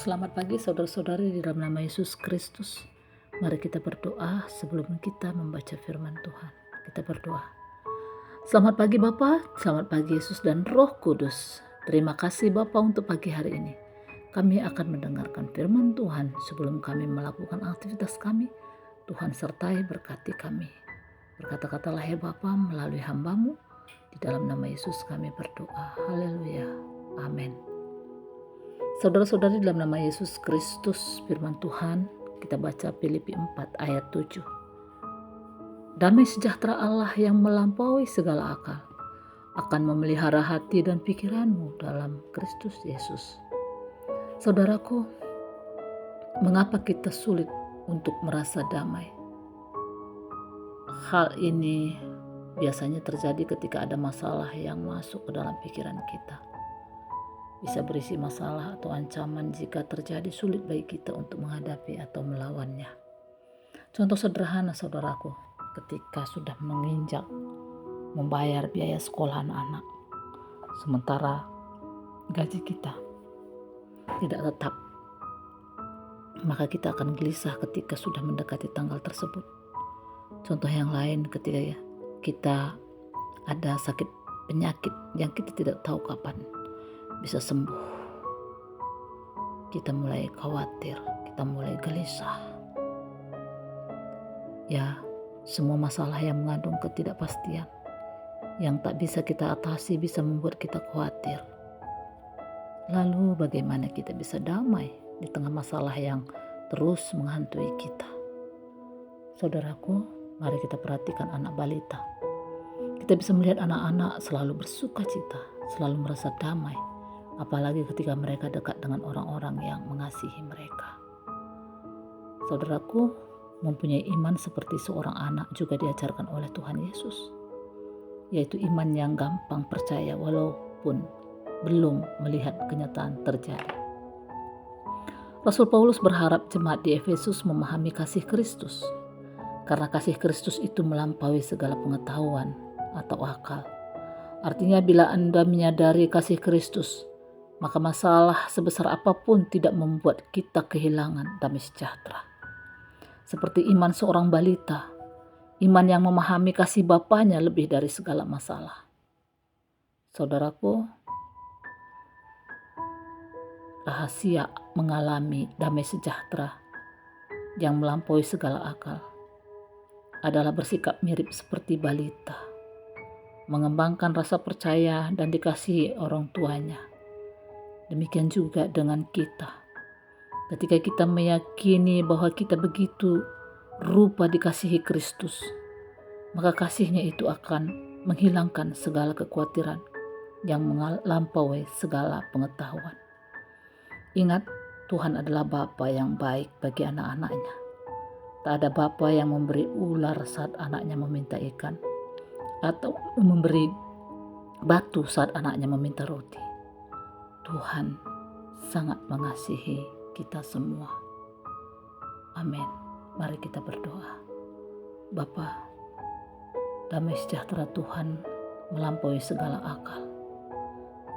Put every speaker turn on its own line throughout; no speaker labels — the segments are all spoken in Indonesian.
Selamat pagi saudara-saudari di dalam nama Yesus Kristus. Mari kita berdoa sebelum kita membaca firman Tuhan. Kita berdoa. Selamat pagi Bapa, selamat pagi Yesus dan Roh Kudus. Terima kasih Bapa untuk pagi hari ini. Kami akan mendengarkan firman Tuhan sebelum kami melakukan aktivitas kami. Tuhan sertai berkati kami. Berkata-katalah ya Bapa melalui hamba-Mu. Di dalam nama Yesus kami berdoa. Haleluya. Amin. Saudara-saudari, dalam nama Yesus Kristus, firman Tuhan kita baca Filipi 4 ayat 7. Damai sejahtera Allah yang melampaui segala akal akan memelihara hati dan pikiranmu dalam Kristus Yesus. Saudaraku, mengapa kita sulit untuk merasa damai? Hal ini biasanya terjadi ketika ada masalah yang masuk ke dalam pikiran kita. Bisa berisi masalah atau ancaman jika terjadi sulit bagi kita untuk menghadapi atau melawannya. Contoh sederhana saudaraku, ketika sudah menginjak membayar biaya sekolah anak-anak, sementara gaji kita tidak tetap, maka kita akan gelisah ketika sudah mendekati tanggal tersebut. Contoh yang lain, ketika kita ada sakit penyakit yang kita tidak tahu kapan bisa sembuh, kita mulai khawatir, kita mulai gelisah. Ya, semua masalah yang mengandung ketidakpastian yang tak bisa kita atasi bisa membuat kita khawatir. Lalu bagaimana kita bisa damai di tengah masalah yang terus menghantui kita? Saudaraku, mari kita perhatikan anak balita. Kita bisa melihat anak-anak selalu bersuka cita, selalu merasa damai, apalagi ketika mereka dekat dengan orang-orang yang mengasihi mereka. Saudaraku, mempunyai iman seperti seorang anak juga diajarkan oleh Tuhan Yesus, yaitu iman yang gampang percaya walaupun belum melihat kenyataan terjadi. Rasul Paulus berharap jemaat di Efesus memahami kasih Kristus, karena kasih Kristus itu melampaui segala pengetahuan atau akal. Artinya bila Anda menyadari kasih Kristus, maka masalah sebesar apapun tidak membuat kita kehilangan damai sejahtera. Seperti iman seorang balita, iman yang memahami kasih Bapanya lebih dari segala masalah. Saudaraku, rahasia mengalami damai sejahtera yang melampaui segala akal adalah bersikap mirip seperti balita, mengembangkan rasa percaya dan dikasihi orang tuanya. Demikian juga dengan kita. Ketika kita meyakini bahwa kita begitu rupa dikasihi Kristus, maka kasihnya itu akan menghilangkan segala kekhawatiran yang melampaui segala pengetahuan. Ingat, Tuhan adalah Bapa yang baik bagi anak-anaknya. Tak ada Bapa yang memberi ular saat anaknya meminta ikan, atau memberi batu saat anaknya meminta roti. Tuhan sangat mengasihi kita semua. Amin. Mari kita berdoa. Bapa, damai sejahtera Tuhan melampaui segala akal.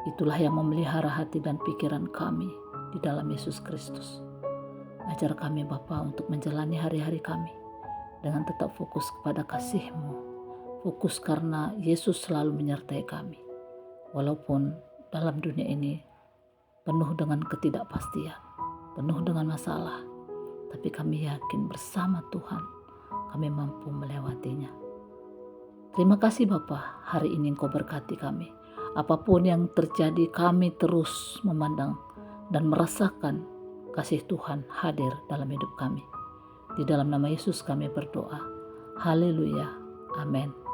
Itulah yang memelihara hati dan pikiran kami di dalam Yesus Kristus. Ajar kami Bapa untuk menjalani hari-hari kami dengan tetap fokus kepada kasih-Mu. Fokus karena Yesus selalu menyertai kami. Walaupun dalam dunia ini penuh dengan ketidakpastian, penuh dengan masalah, tapi kami yakin bersama Tuhan kami mampu melewatinya. Terima kasih Bapa, hari ini Engkau berkati kami. Apapun yang terjadi, kami terus memandang dan merasakan kasih Tuhan hadir dalam hidup kami. Di dalam nama Yesus kami berdoa. Haleluya. Amin.